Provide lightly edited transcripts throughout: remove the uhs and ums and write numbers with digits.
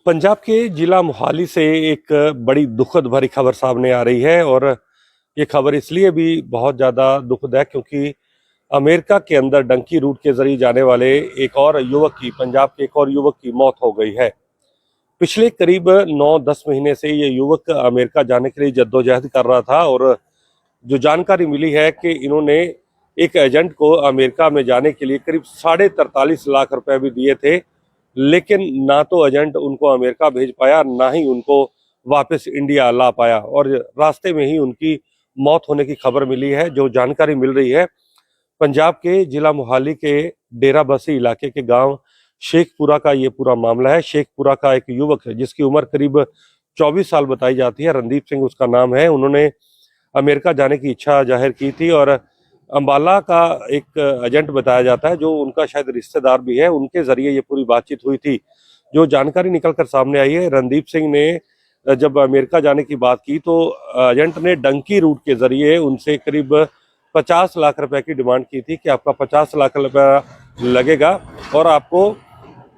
पंजाब के जिला मोहाली से एक बड़ी दुखद भरी खबर सामने आ रही है और ये खबर इसलिए भी बहुत ज़्यादा दुखद है क्योंकि अमेरिका के अंदर डंकी रूट के जरिए जाने वाले एक और युवक की पंजाब के एक और युवक की मौत हो गई है। पिछले करीब 9-10 महीने से ये युवक अमेरिका जाने के लिए जद्दोजहद कर रहा था और जो जानकारी मिली है कि इन्होंने एक एजेंट को अमेरिका में जाने के लिए करीब 43.5 लाख रुपए भी दिए थे, लेकिन ना तो एजेंट उनको अमेरिका भेज पाया, ना ही उनको वापस इंडिया ला पाया और रास्ते में ही उनकी मौत होने की खबर मिली है। जो जानकारी मिल रही है, पंजाब के जिला मोहाली के डेरा बसी इलाके के गांव शेखपुरा का ये पूरा मामला है। शेखपुरा का एक युवक है जिसकी उम्र करीब 24 साल बताई जाती है, रणदीप सिंह उसका नाम है। उन्होंने अमेरिका जाने की इच्छा जाहिर की थी और अंबाला का एक एजेंट बताया जाता है जो उनका शायद रिश्तेदार भी है, उनके जरिए ये पूरी बातचीत हुई थी। जो जानकारी निकल कर सामने आई है, रणदीप सिंह ने जब अमेरिका जाने की बात की तो एजेंट ने डंकी रूट के जरिए उनसे करीब 50 लाख रुपए की डिमांड की थी कि आपका 50 लाख रुपया लगेगा और आपको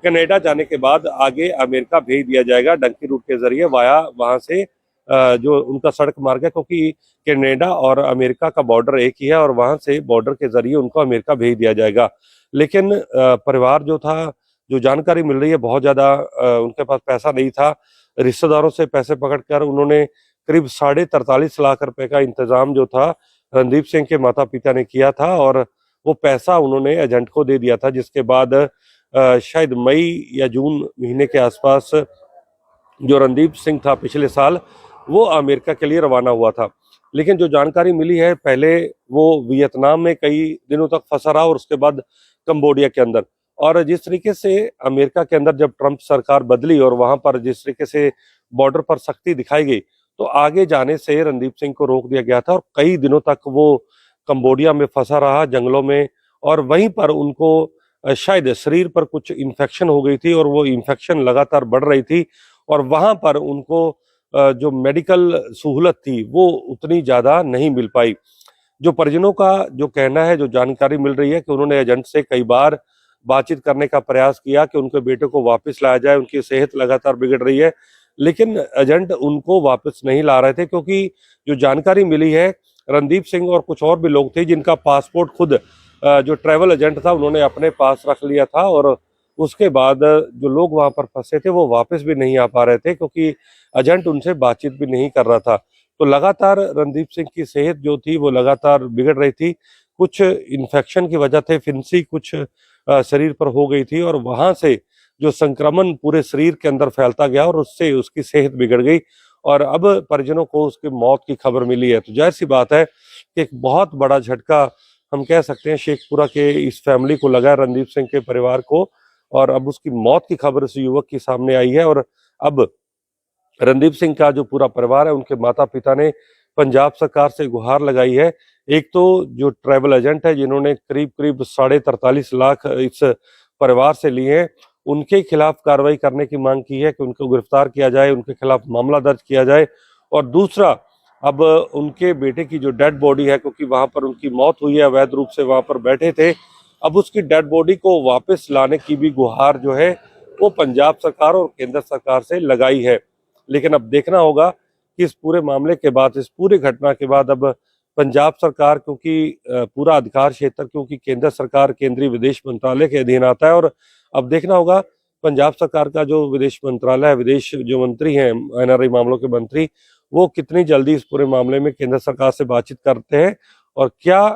कनाडा जाने के बाद आगे अमेरिका भेज दिया जाएगा डंकी रूट के जरिए वाया वहां से जो उनका सड़क मार्ग है, क्योंकि कनाडा और अमेरिका का बॉर्डर एक ही है और वहां से बॉर्डर के जरिए उनको अमेरिका भेज दिया जाएगा। लेकिन परिवार जो था, जो जानकारी मिल रही है, बहुत ज्यादा उनके पास पैसा नहीं था। रिश्तेदारों से पैसे पकड़कर उन्होंने करीब 43.5 लाख रुपए का इंतजाम जो था रणदीप सिंह के माता पिता ने किया था और वो पैसा उन्होंने एजेंट को दे दिया था, जिसके बाद शायद मई या जून महीने के आसपास जो रणदीप सिंह था पिछले साल, वो अमेरिका के लिए रवाना हुआ था। लेकिन जो जानकारी मिली है, पहले वो वियतनाम में कई दिनों तक फंसा रहा और उसके बाद कंबोडिया के अंदर। और जिस तरीके से अमेरिका के अंदर जब ट्रंप सरकार बदली और वहां पर जिस तरीके से बॉर्डर पर सख्ती दिखाई गई, तो आगे जाने से रणदीप सिंह को रोक दिया गया था और कई दिनों तक वो कंबोडिया में फंसा रहा, जंगलों में। और वहीं पर उनको शायद शरीर पर कुछ इन्फेक्शन हो गई थी और वो इन्फेक्शन लगातार बढ़ रही थी और वहां पर उनको जो मेडिकल सहूलत थी वो उतनी ज्यादा नहीं मिल पाई। जो परिजनों का जो कहना है, जो जानकारी मिल रही है कि उन्होंने एजेंट से कई बार बातचीत करने का प्रयास किया कि उनके बेटे को वापस लाया जाए, उनकी सेहत लगातार बिगड़ रही है, लेकिन एजेंट उनको वापस नहीं ला रहे थे। क्योंकि जो जानकारी मिली है, रणदीप सिंह और कुछ और भी लोग थे जिनका पासपोर्ट खुद जो ट्रैवल एजेंट था उन्होंने अपने पास रख लिया था और उसके बाद जो लोग वहां पर फंसे थे वो वापस भी नहीं आ पा रहे थे क्योंकि एजेंट उनसे बातचीत भी नहीं कर रहा था। तो लगातार रणदीप सिंह की सेहत जो थी वो लगातार बिगड़ रही थी। कुछ इन्फेक्शन की वजह से फिंसी कुछ शरीर पर हो गई थी और वहां से जो संक्रमण पूरे शरीर के अंदर फैलता गया और उससे उसकी सेहत बिगड़ गई और अब परिजनों को उसकी मौत की खबर मिली है। तो जाहिर सी बात है कि एक बहुत बड़ा झटका हम कह सकते हैं शेखपुरा के इस फैमिली को लगा, रणदीप सिंह के परिवार को। और अब उसकी मौत की खबर उस युवक की सामने आई है और अब रणदीप सिंह का जो पूरा परिवार है, उनके माता पिता ने पंजाब सरकार से गुहार लगाई है। एक तो जो ट्रैवल एजेंट है जिन्होंने करीब करीब 43.5 लाख इस परिवार से लिए हैं, उनके खिलाफ कार्रवाई करने की मांग की है कि उनको गिरफ्तार किया जाए, उनके खिलाफ मामला दर्ज किया जाए। और दूसरा, अब उनके बेटे की जो डेड बॉडी है, क्योंकि वहां पर उनकी मौत हुई है, अवैध रूप से वहां पर बैठे थे, अब उसकी डेड बॉडी को वापस लाने की भी गुहार जो है वो पंजाब सरकार और केंद्र सरकार से लगाई है। लेकिन अब देखना होगा कि इस पूरे मामले के बाद, इस पूरी घटना के बाद, अब पंजाब सरकार, क्योंकि पूरा अधिकार क्षेत्र क्योंकि केंद्र सरकार केंद्रीय विदेश मंत्रालय के अधीन आता है, और अब देखना होगा पंजाब सरकार का जो विदेश मंत्रालय है, विदेश जो मंत्री हैं, एनआरआई मामलों के मंत्री, वो कितनी जल्दी इस पूरे मामले में केंद्र सरकार से बातचीत करते हैं और क्या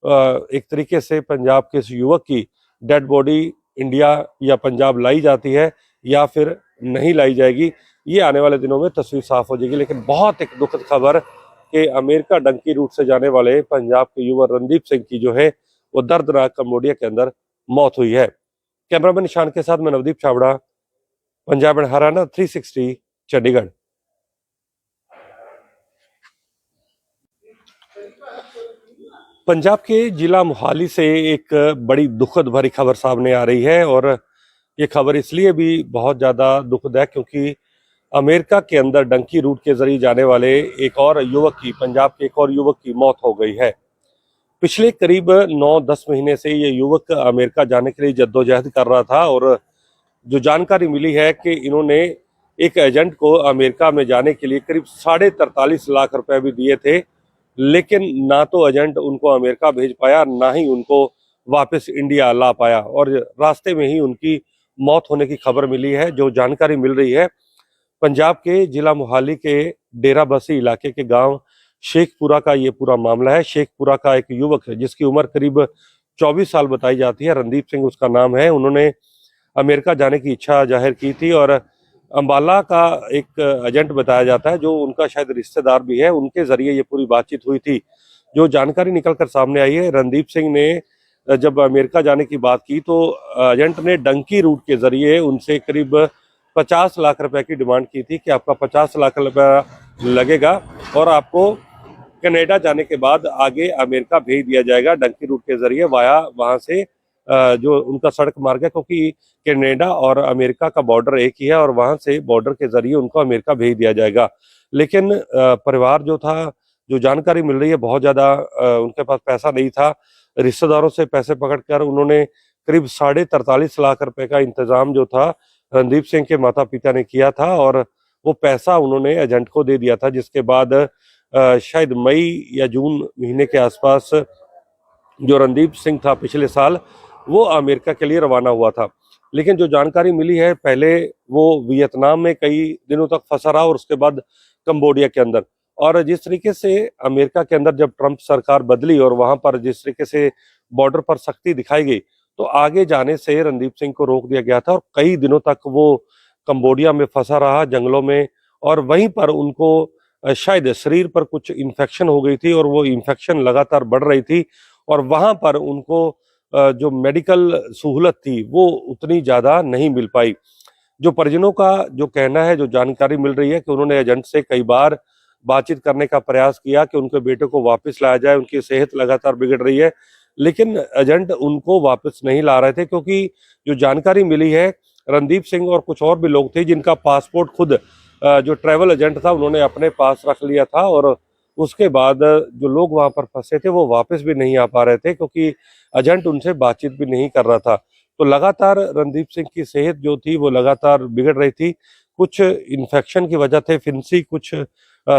एक तरीके से पंजाब के इस युवक की डेड बॉडी इंडिया या पंजाब लाई जाती है या फिर नहीं लाई जाएगी, ये आने वाले दिनों में तस्वीर साफ हो जाएगी। लेकिन बहुत एक दुखद खबर कि अमेरिका डंकी रूट से जाने वाले पंजाब के युवा रणदीप सिंह की जो है वो दर्दनाक कंबोडिया के अंदर मौत हुई है। कैमरामैन निशान के साथ मैं नवदीप छाबड़ा, पंजाब एंड हरियाणा 360, चंडीगढ़। पंजाब के जिला मोहाली से एक बड़ी दुखद भरी खबर सामने आ रही है और ये खबर इसलिए भी बहुत ज्यादा दुखद है क्योंकि अमेरिका के अंदर डंकी रूट के जरिए जाने वाले एक और युवक की, पंजाब के एक और युवक की मौत हो गई है। पिछले करीब 9-10 महीने से ये युवक अमेरिका जाने के लिए जद्दोजहद कर रहा था और जो जानकारी मिली है कि इन्होंने एक एजेंट को अमेरिका में जाने के लिए करीब 43.5 लाख रुपए भी दिए थे, लेकिन ना तो एजेंट उनको अमेरिका भेज पाया, ना ही उनको वापस इंडिया ला पाया और रास्ते में ही उनकी मौत होने की खबर मिली है। जो जानकारी मिल रही है, पंजाब के जिला मोहाली के डेरा बसी इलाके के गांव शेखपुरा का ये पूरा मामला है। शेखपुरा का एक युवक है जिसकी उम्र करीब 24 साल बताई जाती है, रणदीप सिंह उसका नाम है। उन्होंने अमेरिका जाने की इच्छा जाहिर की थी और अंबाला का एक एजेंट बताया जाता है जो उनका शायद रिश्तेदार भी है, उनके जरिए ये पूरी बातचीत हुई थी। जो जानकारी निकल कर सामने आई है, रणदीप सिंह ने जब अमेरिका जाने की बात की तो एजेंट ने डंकी रूट के जरिए उनसे करीब 50 लाख रुपए की डिमांड की थी कि आपका 50 लाख रुपया लगेगा और आपको कनाडा जाने के बाद आगे अमेरिका भेज दिया जाएगा डंकी रूट के जरिए वाया वहां से जो उनका सड़क मार्ग है, क्योंकि कनाडा और अमेरिका का बॉर्डर एक ही है और वहां से बॉर्डर के जरिए उनको अमेरिका भेज दिया जाएगा। लेकिन परिवार जो था, जो जानकारी मिल रही है, बहुत ज्यादा उनके पास पैसा नहीं था। रिश्तेदारों से पैसे पकड़कर उन्होंने करीब 43.5 लाख रुपए का इंतजाम जो था रणदीप सिंह के माता पिता ने किया था और वो पैसा उन्होंने एजेंट को दे दिया था, जिसके बाद शायद मई या जून महीने के आसपास जो रणदीप सिंह था पिछले साल, वो अमेरिका के लिए रवाना हुआ था। लेकिन जो जानकारी मिली है, पहले वो वियतनाम में कई दिनों तक फंसा रहा और उसके बाद कंबोडिया के अंदर। और जिस तरीके से अमेरिका के अंदर जब ट्रंप सरकार बदली और वहां पर जिस तरीके से बॉर्डर पर सख्ती दिखाई गई, तो आगे जाने से रणदीप सिंह को रोक दिया गया था और कई दिनों तक वो कंबोडिया में फंसा रहा, जंगलों में। और वहीं पर उनको शायद शरीर पर कुछ इन्फेक्शन हो गई थी और वो इन्फेक्शन लगातार बढ़ रही थी और वहां पर उनको जो मेडिकल सहूलत थी वो उतनी ज्यादा नहीं मिल पाई। जो परिजनों का जो कहना है, जो जानकारी मिल रही है कि उन्होंने एजेंट से कई बार बातचीत करने का प्रयास किया कि उनके बेटे को वापस लाया जाए, उनकी सेहत लगातार बिगड़ रही है, लेकिन एजेंट उनको वापस नहीं ला रहे थे। क्योंकि जो जानकारी मिली है, रणदीप सिंह और कुछ और भी लोग थे जिनका पासपोर्ट खुद जो ट्रैवल एजेंट था उन्होंने अपने पास रख लिया था और उसके बाद जो लोग वहां पर फंसे थे वो वापस भी नहीं आ पा रहे थे, क्योंकि एजेंट उनसे बातचीत भी नहीं कर रहा था। तो लगातार रणदीप सिंह की सेहत जो थी वो लगातार बिगड़ रही थी। कुछ इन्फेक्शन की वजह से फिंसी कुछ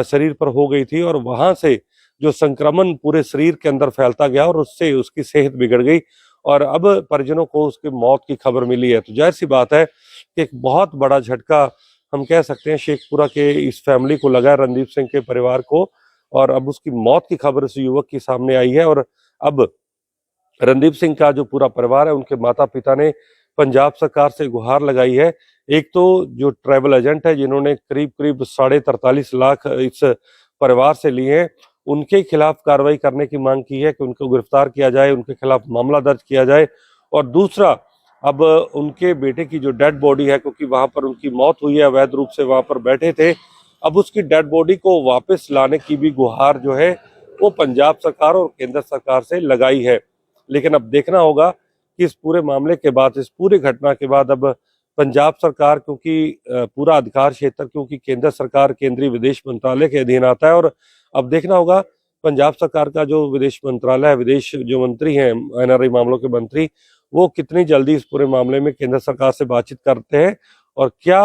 शरीर पर हो गई थी और वहां से जो संक्रमण पूरे शरीर के अंदर फैलता गया और उससे उसकी सेहत बिगड़ गई और अब परिजनों को उसकी मौत की खबर मिली है। तो जाहिर सी बात है कि एक बहुत बड़ा झटका हम कह सकते हैं शेखपुरा के इस फैमिली को लगा, रणदीप सिंह के परिवार को। और अब उसकी मौत की खबर उस युवक की सामने आई है और अब रणदीप सिंह का जो पूरा परिवार है, उनके माता पिता ने पंजाब सरकार से गुहार लगाई है। एक तो जो ट्रैवल एजेंट है जिन्होंने करीब करीब 43.5 लाख इस परिवार से लिए हैं, उनके खिलाफ कार्रवाई करने की मांग की है कि उनको गिरफ्तार किया जाए, उनके खिलाफ मामला दर्ज किया जाए। और दूसरा, अब उनके बेटे की जो डेड बॉडी है, क्योंकि वहां पर उनकी मौत हुई है, अवैध रूप से वहां पर बैठे थे, अब उसकी डेड बॉडी को वापस लाने की भी गुहार जो है वो पंजाब सरकार और केंद्र सरकार से लगाई है। लेकिन अब देखना होगा कि इस पूरे मामले के बाद, इस पूरी घटना के बाद अब पंजाब सरकार, क्योंकि पूरा अधिकार क्षेत्र क्योंकि केंद्र सरकार केंद्रीय विदेश मंत्रालय के अधीन आता है, और अब देखना होगा पंजाब सरकार का जो विदेश मंत्रालय है, विदेश जो मंत्री हैं, एनआरआई मामलों के मंत्री, वो कितनी जल्दी इस पूरे मामले में केंद्र सरकार से बातचीत करते हैं और क्या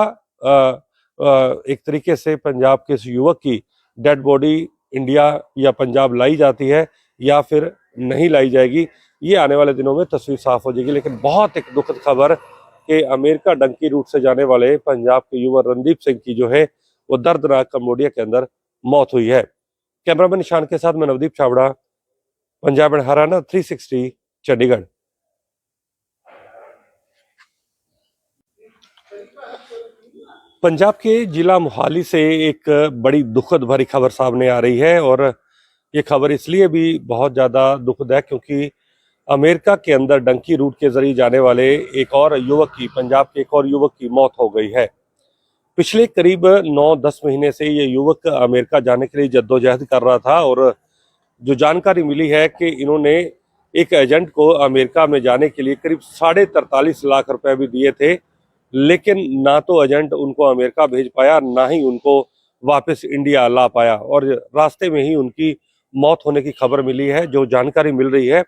एक तरीके से पंजाब के इस युवक की डेड बॉडी इंडिया या पंजाब लाई जाती है या फिर नहीं लाई जाएगी, ये आने वाले दिनों में तस्वीर साफ हो जाएगी। लेकिन बहुत एक दुखद खबर कि अमेरिका डंकी रूट से जाने वाले पंजाब के युवा रणदीप सिंह की जो है वो दर्दनाक कंबोडिया के अंदर मौत हुई है। कैमरामैन निशान के साथ मैं नवदीप छाबड़ा, पंजाब एंड हरियाणा 360 चंडीगढ़। पंजाब के जिला मोहाली से एक बड़ी दुखद भरी खबर सामने आ रही है और ये खबर इसलिए भी बहुत ज्यादा दुखद है क्योंकि अमेरिका के अंदर डंकी रूट के जरिए जाने वाले एक और युवक की, पंजाब के एक और युवक की मौत हो गई है। पिछले करीब 9-10 महीने से ये युवक अमेरिका जाने के लिए जद्दोजहद कर रहा था और जो जानकारी मिली है कि इन्होंने एक एजेंट को अमेरिका में जाने के लिए करीब 43.5 लाख रुपए भी दिए थे, लेकिन ना तो एजेंट उनको अमेरिका भेज पाया, ना ही उनको वापस इंडिया ला पाया और रास्ते में ही उनकी मौत होने की खबर मिली है। जो जानकारी मिल रही है,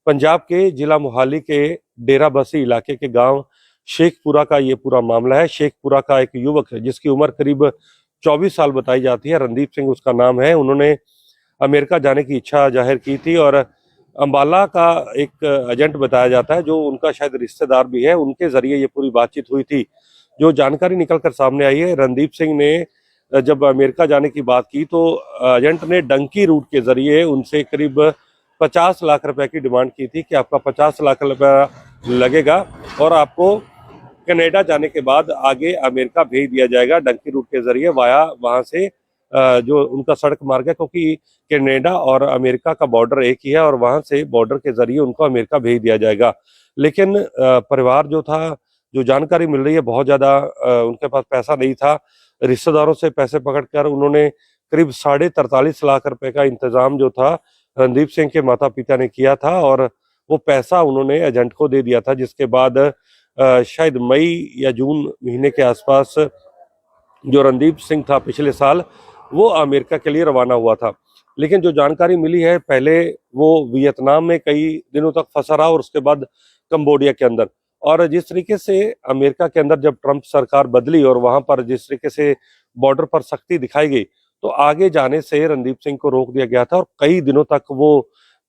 पंजाब के जिला मोहाली के डेरा बसी इलाके के गांव शेखपुरा का ये पूरा मामला है। शेखपुरा का एक युवक है जिसकी उम्र करीब 24 साल बताई जाती है, रणदीप सिंह उसका नाम है। उन्होंने अमेरिका जाने की इच्छा जाहिर की थी और अंबाला का एक एजेंट बताया जाता है जो उनका शायद रिश्तेदार भी है, उनके जरिए ये पूरी बातचीत हुई थी। जो जानकारी निकलकर सामने आई है, रणदीप सिंह ने जब अमेरिका जाने की बात की तो एजेंट ने डंकी रूट के जरिए उनसे करीब 50 लाख रुपए की डिमांड की थी कि आपका 50 लाख रुपया लगेगा और आपको कनाडा जाने के बाद आगे अमेरिका भेज दिया जाएगा डंकी रूट के जरिए वाया वहां से जो उनका सड़क मार्ग है, क्योंकि कनाडा और अमेरिका का बॉर्डर एक ही है और वहां से बॉर्डर के जरिए उनको अमेरिका भेज दिया जाएगा। लेकिन परिवार जो था, जो जानकारी मिल रही है, बहुत ज्यादा उनके पास पैसा नहीं था। रिश्तेदारों से पैसे पकड़कर उन्होंने करीब 43.5 लाख रुपए का इंतजाम जो था रणदीप सिंह के माता पिता ने किया था और वो पैसा उन्होंने एजेंट को दे दिया था, जिसके बाद शायद मई या जून महीने के आसपास जो रणदीप सिंह था पिछले साल, वो अमेरिका के लिए रवाना हुआ था। लेकिन जो जानकारी मिली है, पहले वो वियतनाम में कई दिनों तक फंसा रहा और उसके बाद कंबोडिया के अंदर। और जिस तरीके से अमेरिका के अंदर जब ट्रंप सरकार बदली और वहां पर जिस तरीके से बॉर्डर पर सख्ती दिखाई गई, तो आगे जाने से रणदीप सिंह को रोक दिया गया था और कई दिनों तक वो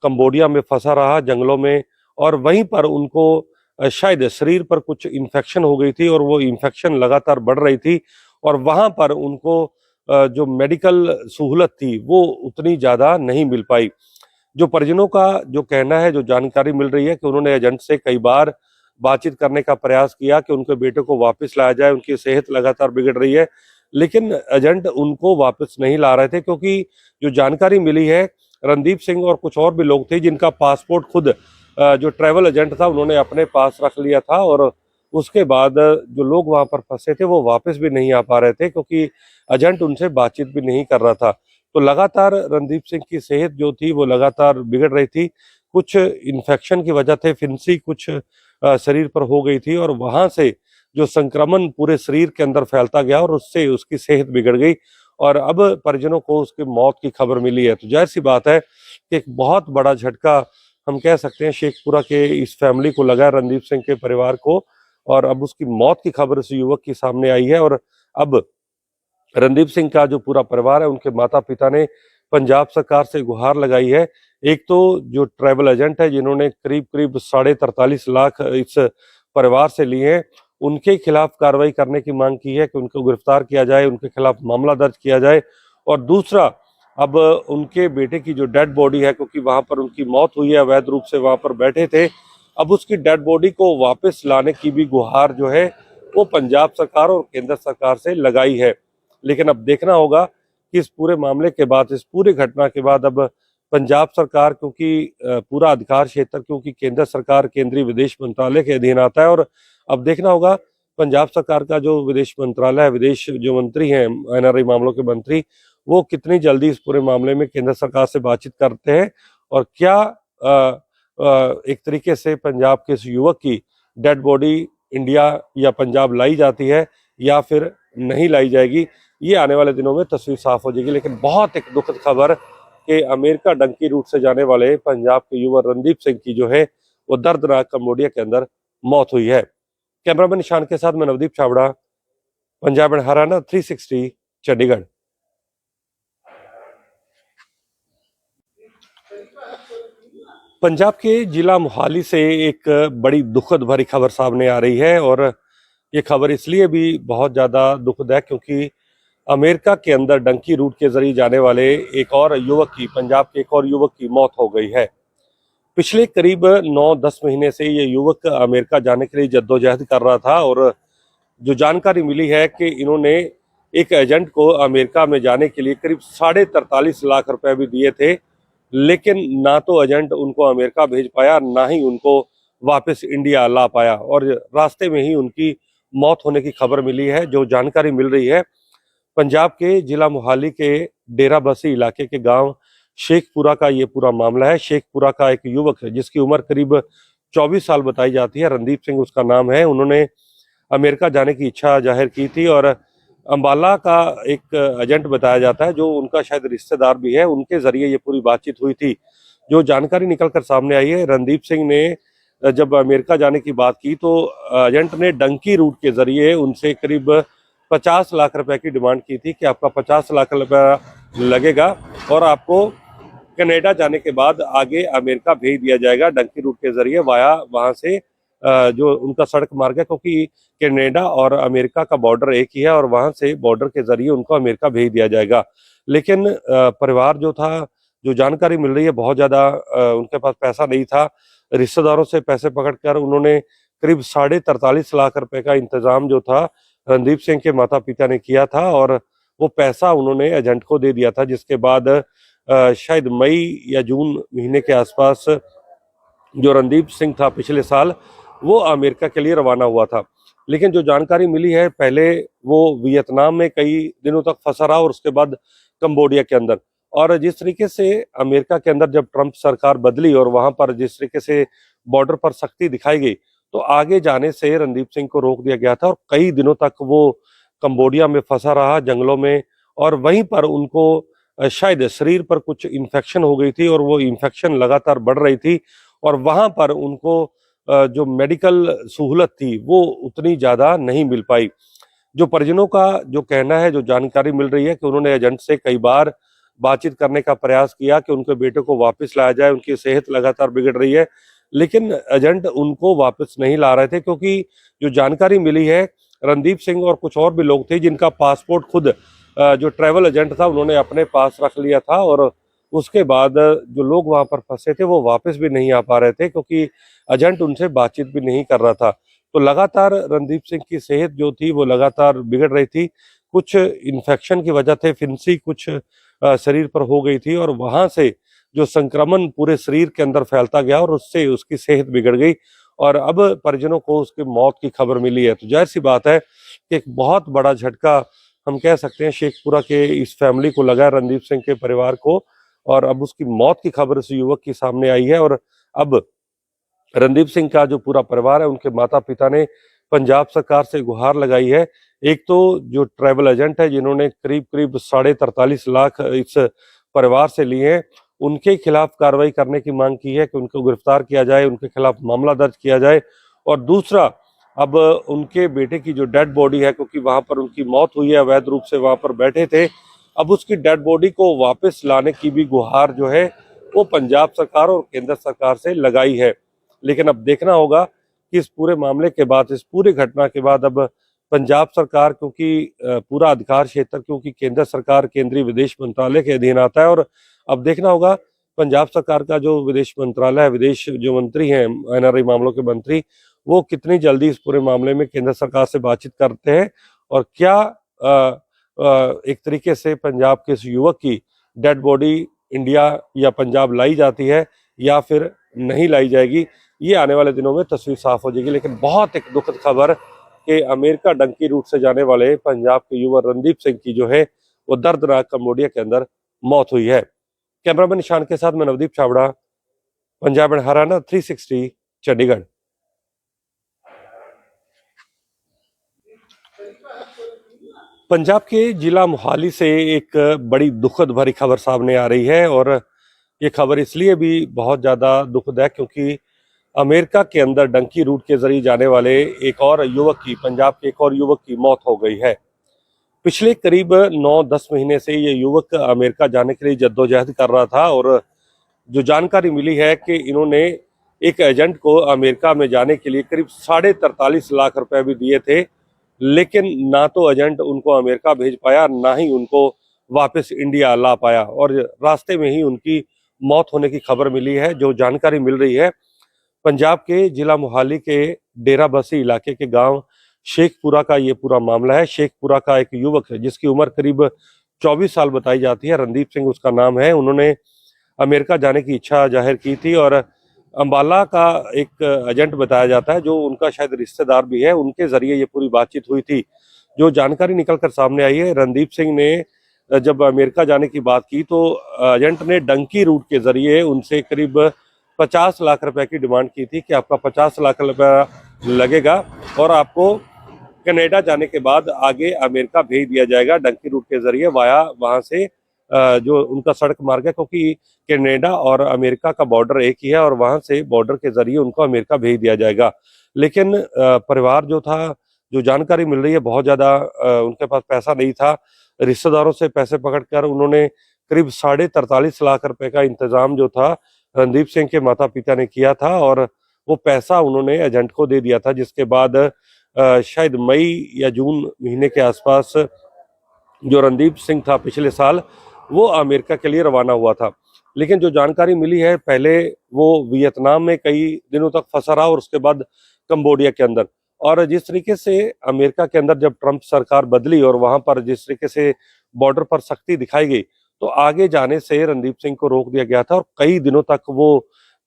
कंबोडिया में फंसा रहा, जंगलों में। और वहीं पर उनको शायद शरीर पर कुछ इन्फेक्शन हो गई थी और वो इन्फेक्शन लगातार बढ़ रही थी और वहां पर उनको जो मेडिकल सहूलत थी वो उतनी ज्यादा नहीं मिल पाई। जो परिजनों का जो कहना है, जो जानकारी मिल रही है कि उन्होंने एजेंट से कई बार बातचीत करने का प्रयास किया कि उनके बेटे को वापस लाया जाए, उनकी सेहत लगातार बिगड़ रही है, लेकिन एजेंट उनको वापस नहीं ला रहे थे। क्योंकि जो जानकारी मिली है, रणदीप सिंह और कुछ और भी लोग थे जिनका पासपोर्ट खुद जो ट्रैवल एजेंट था उन्होंने अपने पास रख लिया था और उसके बाद जो लोग वहां पर फंसे थे वो वापस भी नहीं आ पा रहे थे क्योंकि एजेंट उनसे बातचीत भी नहीं कर रहा था। तो लगातार रणदीप सिंह की सेहत जो थी वो लगातार बिगड़ रही थी। कुछ इन्फेक्शन की वजह से फिंसी कुछ शरीर पर हो गई थी और वहां से जो संक्रमण पूरे शरीर के अंदर फैलता गया और उससे उसकी सेहत बिगड़ गई और अब परिजनों को उसकी मौत की खबर मिली है। तो जाहिर सी बात है कि एक बहुत बड़ा झटका हम कह सकते हैं शेखपुरा के इस फैमिली को लगा, रणदीप सिंह के परिवार को, और अब उसकी मौत की खबर उस युवक की सामने आई है। और अब रणदीप सिंह का जो पूरा परिवार है, उनके माता पिता ने पंजाब सरकार से गुहार लगाई है। एक तो जो ट्रैवल एजेंट है जिन्होंने करीब करीब 43.5 लाख इस परिवार से लिए हैं, उनके खिलाफ कार्रवाई करने की मांग की है कि उनको गिरफ्तार किया जाए, उनके खिलाफ मामला दर्ज किया जाए। और दूसरा, अब उनके बेटे की जो डेड बॉडी है, क्योंकि वहां पर उनकी मौत हुई है, अवैध रूप से वहां पर बैठे थे, अब उसकी डेड बॉडी को वापस लाने की भी गुहार जो है वो पंजाब सरकार और केंद्र सरकार से लगाई है। लेकिन अब देखना होगा कि इस पूरे मामले के बाद, इस पूरी घटना के बाद, अब पंजाब सरकार, क्योंकि पूरा अधिकार क्षेत्र क्योंकि केंद्र सरकार केंद्रीय विदेश मंत्रालय के अधीन आता है, और अब देखना होगा पंजाब सरकार का जो विदेश मंत्रालय है, विदेश जो मंत्री हैं, एनआरआई मामलों के मंत्री, वो कितनी जल्दी इस पूरे मामले में केंद्र सरकार से बातचीत करते हैं और क्या एक तरीके से पंजाब के इस युवक की डेड बॉडी इंडिया या पंजाब लाई जाती है या फिर नहीं लाई जाएगी, ये आने वाले दिनों में तस्वीर साफ हो जाएगी। लेकिन बहुत एक दुखद खबर कि अमेरिका डंकी रूट से जाने वाले पंजाब के युवा रणदीप सिंह की जो है वो दर्दनाक कंबोडिया के अंदर मौत हुई है। कैमरामैन निशान के साथ मैं नवदीप छाबड़ा, पंजाब एंड हरियाणा 360, चंडीगढ़। पंजाब के जिला मोहाली से एक बड़ी दुखद भरी खबर सामने आ रही है और ये खबर इसलिए भी बहुत ज्यादा दुखद है क्योंकि अमेरिका के अंदर डंकी रूट के जरिए जाने वाले एक और युवक की, पंजाब के एक और युवक की मौत हो गई है। पिछले करीब 9-10 महीने से ये युवक अमेरिका जाने के लिए जद्दोजहद कर रहा था और जो जानकारी मिली है कि इन्होंने एक एजेंट को अमेरिका में जाने के लिए करीब 43.5 लाख रुपए भी दिए थे, लेकिन ना तो एजेंट उनको अमेरिका भेज पाया, ना ही उनको वापस इंडिया ला पाया और रास्ते में ही उनकी मौत होने की खबर मिली है। जो जानकारी मिल रही है, पंजाब के जिला मोहाली के डेरा बसी इलाके के गांव शेखपुरा का ये पूरा मामला है। शेखपुरा का एक युवक है जिसकी उम्र करीब 24 साल बताई जाती है, रणदीप सिंह उसका नाम है। उन्होंने अमेरिका जाने की इच्छा जाहिर की थी और अंबाला का एक एजेंट बताया जाता है जो उनका शायद रिश्तेदार भी है, उनके जरिए ये पूरी बातचीत हुई थी। जो जानकारी निकलकर सामने आई है, रणदीप सिंह ने जब अमेरिका जाने की बात की तो एजेंट ने डंकी रूट के जरिए उनसे करीब 50 लाख रुपए की डिमांड की थी कि आपका 50 लाख रुपया लगेगा और आपको कनाडा जाने के बाद आगे अमेरिका भेज दिया जाएगा डंकी रूट के जरिए वाया वहां से जो उनका सड़क मार्ग है, क्योंकि कनाडा और अमेरिका का बॉर्डर एक ही है और वहां से बॉर्डर के जरिए उनको अमेरिका भेज दिया जाएगा। लेकिन परिवार जो था, जो जानकारी मिल रही है, बहुत ज्यादा उनके पास पैसा नहीं था। रिश्तेदारों से पैसे पकड़कर उन्होंने करीब 43.5 लाख रुपए का इंतजाम जो था रणदीप सिंह के माता पिता ने किया था और वो पैसा उन्होंने एजेंट को दे दिया था, जिसके बाद शायद मई या जून महीने के आसपास जो रणदीप सिंह था पिछले साल, वो अमेरिका के लिए रवाना हुआ था। लेकिन जो जानकारी मिली है, पहले वो वियतनाम में कई दिनों तक फंसा रहा और उसके बाद कंबोडिया के अंदर। और जिस तरीके से अमेरिका के अंदर जब ट्रंप सरकार बदली और वहां पर जिस तरीके से बॉर्डर पर सख्ती दिखाई गई, तो आगे जाने से रणदीप सिंह को रोक दिया गया था और कई दिनों तक वो कंबोडिया में फंसा रहा, जंगलों में। और वहीं पर उनको शायद शरीर पर कुछ इन्फेक्शन हो गई थी और वो इन्फेक्शन लगातार बढ़ रही थी और वहां पर उनको जो मेडिकल सहूलत थी वो उतनी ज्यादा नहीं मिल पाई। जो परिजनों का जो कहना है, जो जानकारी मिल रही है कि उन्होंने एजेंट से कई बार बातचीत करने का प्रयास किया कि उनके बेटे को वापस लाया जाए, उनकी सेहत लगातार बिगड़ रही है, लेकिन एजेंट उनको वापस नहीं ला रहे थे। क्योंकि जो जानकारी मिली है, रणदीप सिंह और कुछ और भी लोग थे जिनका पासपोर्ट खुद जो ट्रैवल एजेंट था उन्होंने अपने पास रख लिया था और उसके बाद जो लोग वहां पर फंसे थे वो वापस भी नहीं आ पा रहे थे, क्योंकि एजेंट उनसे बातचीत भी नहीं कर रहा था। तो लगातार रणदीप सिंह की सेहत जो थी वो लगातार बिगड़ रही थी। कुछ इन्फेक्शन की वजह से फिंसी कुछ शरीर पर हो गई थी और वहां से जो संक्रमण पूरे शरीर के अंदर फैलता गया और उससे उसकी सेहत बिगड़ गई और अब परिजनों को उसकी मौत की खबर मिली है। तो जाहिर सी बात है कि एक बहुत बड़ा झटका हम कह सकते हैं शेखपुरा के इस फैमिली को लगा, रणदीप सिंह के परिवार को। और अब उसकी मौत की खबर इस युवक की सामने आई है और अब रणदीप सिंह का जो पूरा परिवार है, उनके माता पिता ने पंजाब सरकार से गुहार लगाई है। एक तो जो ट्रैवल एजेंट है जिन्होंने करीब करीब 43.5 लाख इस परिवार से लिए हैं, उनके खिलाफ कार्रवाई करने की मांग की है कि उनको गिरफ्तार किया जाए, उनके खिलाफ मामला दर्ज किया जाए। और दूसरा, अब उनके बेटे की जो डेड बॉडी है, क्योंकि वहां पर उनकी मौत हुई है, अवैध रूप से वहां पर बैठे थे, अब उसकी डेड बॉडी को वापस लाने की भी गुहार जो है वो पंजाब सरकार और केंद्र सरकार से लगाई है। लेकिन अब देखना होगा कि इस पूरे मामले के बाद, इस पूरी घटना के बाद अब पंजाब सरकार, क्योंकि पूरा अधिकार क्षेत्र क्योंकि केंद्र सरकार केंद्रीय विदेश मंत्रालय के अधीन आता है, और अब देखना होगा पंजाब सरकार का जो विदेश मंत्रालय है, विदेश जो मंत्री हैं, एनआरआई मामलों के मंत्री, वो कितनी जल्दी इस पूरे मामले में केंद्र सरकार से बातचीत करते हैं और क्या एक तरीके से पंजाब के इस युवक की डेड बॉडी इंडिया या पंजाब लाई जाती है या फिर नहीं लाई जाएगी, ये आने वाले दिनों में तस्वीर साफ हो जाएगी। लेकिन बहुत एक दुखद खबर कि अमेरिका डंकी रूट से जाने वाले पंजाब के युवा रणदीप सिंह की जो है वो दर्दनाक कंबोडिया के अंदर मौत हुई है। कैमरामैन निशान के साथ मैं नवदीप छाबड़ा, पंजाब एंड हरियाणा 360 चंडीगढ़। पंजाब के जिला मोहाली से एक बड़ी दुखद भरी खबर सामने आ रही है और ये खबर इसलिए भी बहुत ज्यादा दुखद है क्योंकि अमेरिका के अंदर डंकी रूट के जरिए जाने वाले एक और युवक की, पंजाब के एक और युवक की मौत हो गई है। पिछले करीब 9-10 महीने से ये युवक अमेरिका जाने के लिए जद्दोजहद कर रहा था और जो जानकारी मिली है कि इन्होंने एक एजेंट को अमेरिका में जाने के लिए करीब 43.5 लाख रुपए भी दिए थे, लेकिन ना तो एजेंट उनको अमेरिका भेज पाया, ना ही उनको वापस इंडिया ला पाया और रास्ते में ही उनकी मौत होने की खबर मिली है। जो जानकारी मिल रही है, पंजाब के जिला मोहाली के डेरा बसी इलाके के गांव शेखपुरा का ये पूरा मामला है। शेखपुरा का एक युवक है जिसकी उम्र करीब 24 साल बताई जाती है, रणदीप सिंह उसका नाम है। उन्होंने अमेरिका जाने की इच्छा जाहिर की थी और अंबाला का एक एजेंट बताया जाता है जो उनका शायद रिश्तेदार भी है, उनके जरिए ये पूरी बातचीत हुई थी। जो जानकारी निकल कर सामने आई है, रणदीप सिंह ने जब अमेरिका जाने की बात की तो एजेंट ने डंकी रूट के जरिए उनसे करीब 50 लाख रुपए की डिमांड की थी कि आपका 50 लाख रुपया लगेगा और आपको कनाडा जाने के बाद आगे अमेरिका भेज दिया जाएगा डंकी रूट के जरिए वाया वहां से जो उनका सड़क मार्ग है, क्योंकि कनाडा और अमेरिका का बॉर्डर एक ही है और वहां से बॉर्डर के जरिए उनको अमेरिका भेज दिया जाएगा। लेकिन परिवार जो था, जो जानकारी मिल रही है, बहुत ज्यादा उनके पास पैसा नहीं था। रिश्तेदारों से पैसे पकड़कर उन्होंने करीब 43.5 लाख रुपए का इंतजाम जो था रणदीप सिंह के माता पिता ने किया था और वो पैसा उन्होंने एजेंट को दे दिया था, जिसके बाद शायद मई या जून महीने के आसपास जो रणदीप सिंह था पिछले साल, वो अमेरिका के लिए रवाना हुआ था। लेकिन जो जानकारी मिली है, पहले वो वियतनाम में कई दिनों तक फंसा रहा और उसके बाद कंबोडिया के अंदर। और जिस तरीके से अमेरिका के अंदर जब ट्रंप सरकार बदली और वहां पर जिस तरीके से बॉर्डर पर सख्ती दिखाई गई, तो आगे जाने से रणदीप सिंह को रोक दिया गया था और कई दिनों तक वो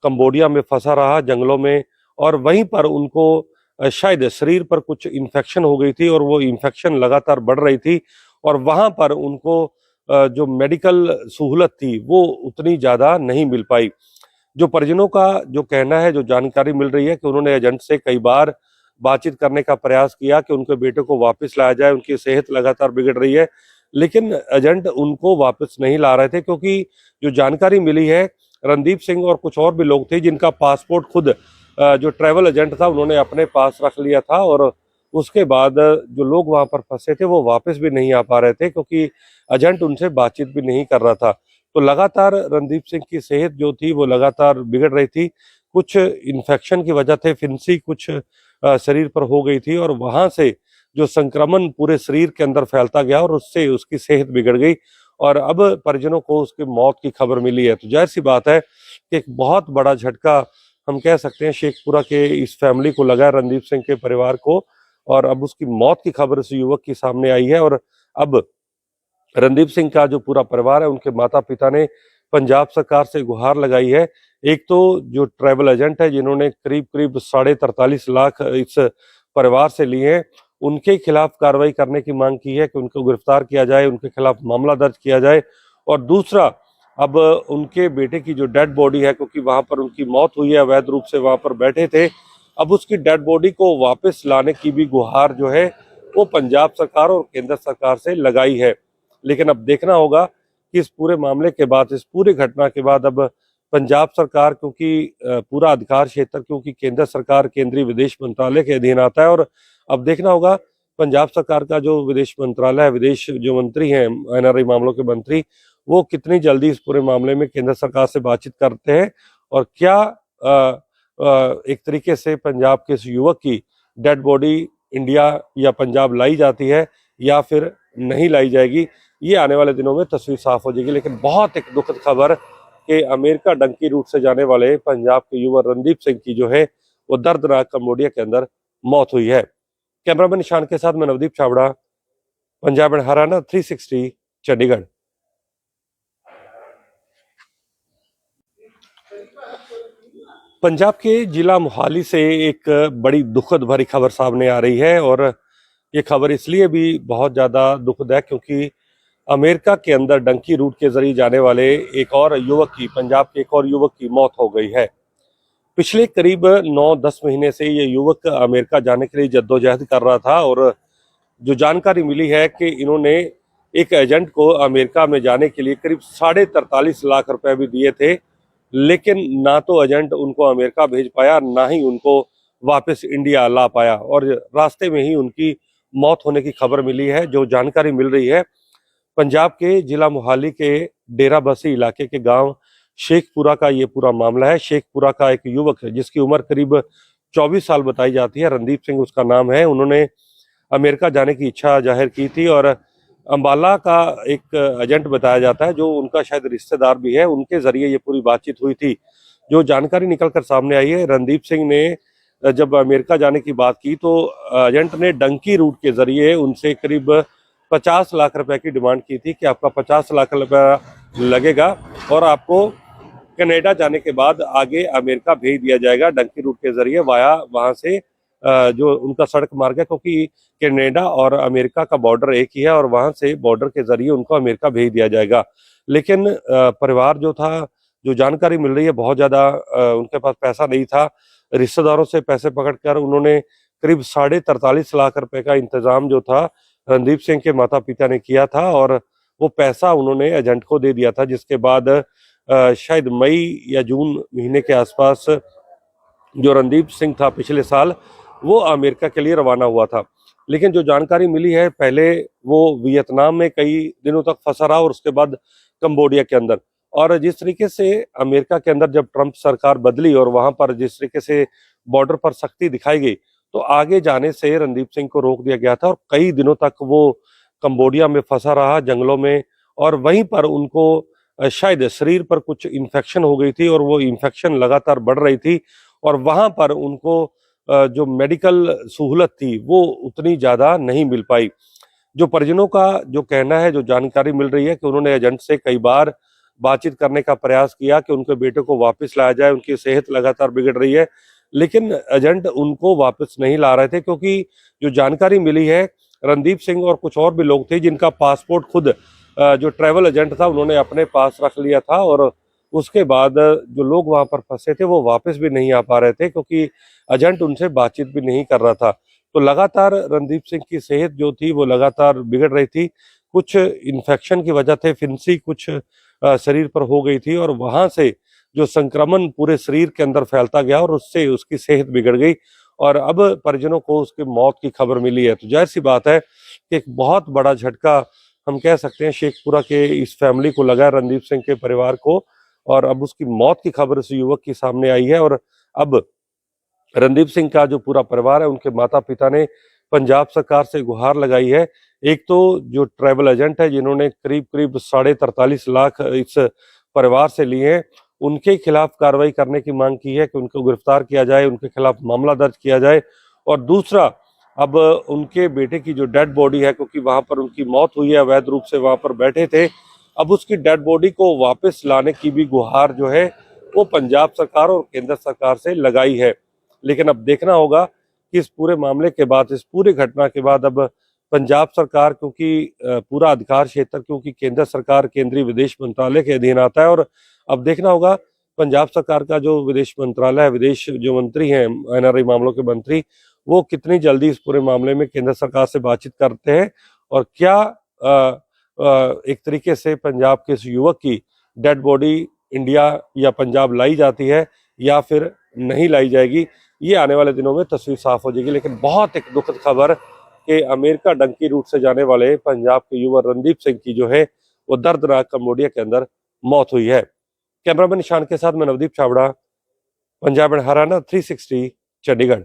कंबोडिया में फंसा रहा, जंगलों में। और वहीं पर उनको शायद शरीर पर कुछ इन्फेक्शन हो गई थी और वो इन्फेक्शन लगातार बढ़ रही थी और वहां पर उनको जो मेडिकल सहूलत थी वो उतनी ज्यादा नहीं मिल पाई। जो परिजनों का जो कहना है, जो जानकारी मिल रही है कि उन्होंने एजेंट से कई बार बातचीत करने का प्रयास किया कि उनके बेटे को वापस लाया जाए, उनकी सेहत लगातार बिगड़ रही है, लेकिन एजेंट उनको वापस नहीं ला रहे थे। क्योंकि जो जानकारी मिली है, रणदीप सिंह और कुछ और भी लोग थे जिनका पासपोर्ट खुद जो ट्रैवल एजेंट था उन्होंने अपने पास रख लिया था और उसके बाद जो लोग वहां पर फंसे थे वो वापस भी नहीं आ पा रहे थे, क्योंकि एजेंट उनसे बातचीत भी नहीं कर रहा था। तो लगातार रणदीप सिंह की सेहत जो थी वो लगातार बिगड़ रही थी। कुछ इन्फेक्शन की वजह से फिंसी कुछ शरीर पर हो गई थी और वहां से जो संक्रमण पूरे शरीर के अंदर फैलता गया और उससे उसकी सेहत बिगड़ गई और अब परिजनों को उसकी मौत की खबर मिली है। तो जाहिर सी बात है कि एक बहुत बड़ा झटका हम कह सकते हैं शेखपुरा के इस फैमिली को लगा, रणदीप सिंह के परिवार को। और अब उसकी मौत की खबर इस युवक की सामने आई है और अब रणदीप सिंह का जो पूरा परिवार है, उनके माता पिता ने पंजाब सरकार से गुहार लगाई है। एक तो जो ट्रैवल एजेंट है जिन्होंने करीब करीब 43.5 लाख इस परिवार से लिए हैं, उनके खिलाफ कार्रवाई करने की मांग की है कि उनको गिरफ्तार किया जाए, उनके खिलाफ मामला दर्ज किया जाए। और दूसरा, अब उनके बेटे की जो डेड बॉडी है, क्योंकि वहां पर उनकी मौत हुई है, अवैध रूप से वहां पर बैठे थे, अब उसकी डेड बॉडी को वापस लाने की भी गुहार जो है वो पंजाब सरकार और केंद्र सरकार से लगाई है। लेकिन अब देखना होगा कि इस पूरे मामले के बाद, इस पूरी घटना के बाद, अब पंजाब सरकार, क्योंकि पूरा अधिकार क्षेत्र क्योंकि केंद्र सरकार केंद्रीय विदेश मंत्रालय के अधीन आता है, और अब देखना होगा पंजाब सरकार का जो विदेश मंत्रालय है, विदेश जो मंत्री हैं, एनआरआई मामलों के मंत्री, वो कितनी जल्दी इस पूरे मामले में केंद्र सरकार से बातचीत करते हैं और क्या एक तरीके से पंजाब के इस युवक की डेड बॉडी इंडिया या पंजाब लाई जाती है या फिर नहीं लाई जाएगी, ये आने वाले दिनों में तस्वीर साफ हो जाएगी। लेकिन बहुत एक दुखद खबर कि अमेरिका डंकी रूट से जाने वाले पंजाब के युवा रणदीप सिंह की जो है वो दर्दनाक कंबोडिया के अंदर मौत हुई है। कैमरामैन निशान के साथ मैं नवदीप छाबड़ा, पंजाब एंड हरियाणा 360 चंडीगढ़। पंजाब के जिला मोहाली से एक बड़ी दुखद भरी खबर सामने आ रही है और ये खबर इसलिए भी बहुत ज्यादा दुखद है क्योंकि अमेरिका के अंदर डंकी रूट के जरिए जाने वाले एक और युवक की, पंजाब के एक और युवक की मौत हो गई है। पिछले करीब 9-10 महीने से ये युवक अमेरिका जाने के लिए जद्दोजहद कर रहा था और जो जानकारी मिली है कि इन्होंने एक एजेंट को अमेरिका में जाने के लिए करीब 43.5 लाख रुपए भी दिए थे, लेकिन ना तो एजेंट उनको अमेरिका भेज पाया, ना ही उनको वापस इंडिया ला पाया और रास्ते में ही उनकी मौत होने की खबर मिली है। जो जानकारी मिल रही है, पंजाब के जिला मोहाली के डेरा बसी इलाके के गांव शेखपुरा का ये पूरा मामला है। शेखपुरा का एक युवक है जिसकी उम्र करीब 24 साल बताई जाती है, रणदीप सिंह उसका नाम है। उन्होंने अमेरिका जाने की इच्छा जाहिर की थी और अंबाला का एक एजेंट बताया जाता है जो उनका शायद रिश्तेदार भी है, उनके जरिए ये पूरी बातचीत हुई थी। जो जानकारी निकल कर सामने आई है, रणदीप सिंह ने जब अमेरिका जाने की बात की तो एजेंट ने डंकी रूट के जरिए उनसे करीब 50 लाख रुपए की डिमांड की थी कि आपका 50 लाख रुपया लगेगा और आपको कनाडा जाने के बाद आगे अमेरिका भेज दिया जाएगा डंकी रूट के जरिए वाया वहां से जो उनका सड़क मार्ग है, क्योंकि कनाडा और अमेरिका का बॉर्डर एक ही है और वहां से बॉर्डर के जरिए उनको अमेरिका भेज दिया जाएगा। लेकिन परिवार जो था, जो जानकारी मिल रही है, बहुत ज्यादा उनके पास पैसा नहीं था। रिश्तेदारों से पैसे पकड़कर उन्होंने करीब 43.5 लाख रुपए का इंतजाम जो था रणदीप सिंह के माता पिता ने किया था और वो पैसा उन्होंने एजेंट को दे दिया था, जिसके बाद शायद मई या जून महीने के आसपास जो रणदीप सिंह था पिछले साल, वो अमेरिका के लिए रवाना हुआ था। लेकिन जो जानकारी मिली है, पहले वो वियतनाम में कई दिनों तक फंसा रहा और उसके बाद कंबोडिया के अंदर। और जिस तरीके से अमेरिका के अंदर जब ट्रंप सरकार बदली और वहां पर जिस तरीके से बॉर्डर पर सख्ती दिखाई गई, तो आगे जाने से रणदीप सिंह को रोक दिया गया था और कई दिनों तक वो कंबोडिया में फंसा रहा, जंगलों में। और वहीं पर उनको शायद शरीर पर कुछ इन्फेक्शन हो गई थी और वो इन्फेक्शन लगातार बढ़ रही थी, और वहां पर उनको जो मेडिकल सहूलत थी वो उतनी ज्यादा नहीं मिल पाई। जो परिजनों का जो कहना है, जो जानकारी मिल रही है कि उन्होंने एजेंट से कई बार बातचीत करने का प्रयास किया कि उनके बेटे को वापस लाया जाए, उनकी सेहत लगातार बिगड़ रही है, लेकिन एजेंट उनको वापस नहीं ला रहे थे। क्योंकि जो जानकारी मिली है, रणदीप सिंह और कुछ और भी लोग थे जिनका पासपोर्ट खुद जो ट्रैवल एजेंट था उन्होंने अपने पास रख लिया था, और उसके बाद जो लोग वहां पर फंसे थे वो वापस भी नहीं आ पा रहे थे क्योंकि एजेंट उनसे बातचीत भी नहीं कर रहा था। तो लगातार रणदीप सिंह की सेहत जो थी वो लगातार बिगड़ रही थी। कुछ इन्फेक्शन की वजह से फिंसी कुछ शरीर पर हो गई थी, और वहां से जो संक्रमण पूरे शरीर के अंदर फैलता गया और उससे उसकी सेहत बिगड़ गई, और अब परिजनों को उसकी मौत की खबर मिली है। तो जाहिर सी बात है कि एक बहुत बड़ा झटका हम कह सकते हैं शेखपुरा के इस फैमिली को लगा, रणदीप सिंह के परिवार को, और अब उसकी मौत की खबर उस युवक की सामने आई है। और अब रणदीप सिंह का जो पूरा परिवार है, उनके माता पिता ने पंजाब सरकार से गुहार लगाई है। एक तो जो ट्रैवल एजेंट है जिन्होंने करीब करीब 43.5 लाख इस परिवार से लिए हैं, उनके खिलाफ कार्रवाई करने की मांग की है कि उनको गिरफ्तार किया जाए, उनके खिलाफ मामला दर्ज किया जाए। और दूसरा, अब उनके बेटे की जो डेड बॉडी है, क्योंकि वहां पर उनकी मौत हुई है, अवैध रूप से वहां पर बैठे थे, अब उसकी डेड बॉडी को वापस लाने की भी गुहार जो है वो पंजाब सरकार और केंद्र सरकार से लगाई है। लेकिन अब देखना होगा कि इस पूरे मामले के बाद, इस पूरी घटना के बाद, अब पंजाब सरकार, क्योंकि पूरा अधिकार क्षेत्र क्योंकि केंद्र सरकार केंद्रीय विदेश मंत्रालय के अधीन आता है, और अब देखना होगा पंजाब सरकार का जो विदेश मंत्रालय है, विदेश जो मंत्री हैं, एनआरआई मामलों के मंत्री, वो कितनी जल्दी इस पूरे मामले में केंद्र सरकार से बातचीत करते हैं, और क्या एक तरीके से पंजाब के इस युवक की डेड बॉडी इंडिया या पंजाब लाई जाती है या फिर नहीं लाई जाएगी, ये आने वाले दिनों में तस्वीर साफ हो जाएगी। लेकिन बहुत एक दुखद खबर कि अमेरिका डंकी रूट से जाने वाले पंजाब के युवा रणदीप सिंह की जो है वो दर्दनाक कंबोडिया के अंदर मौत हुई है। कैमरामैन निशान के साथ मैं नवदीप छाबड़ा, पंजाब एंड हरियाणा 360, चंडीगढ़।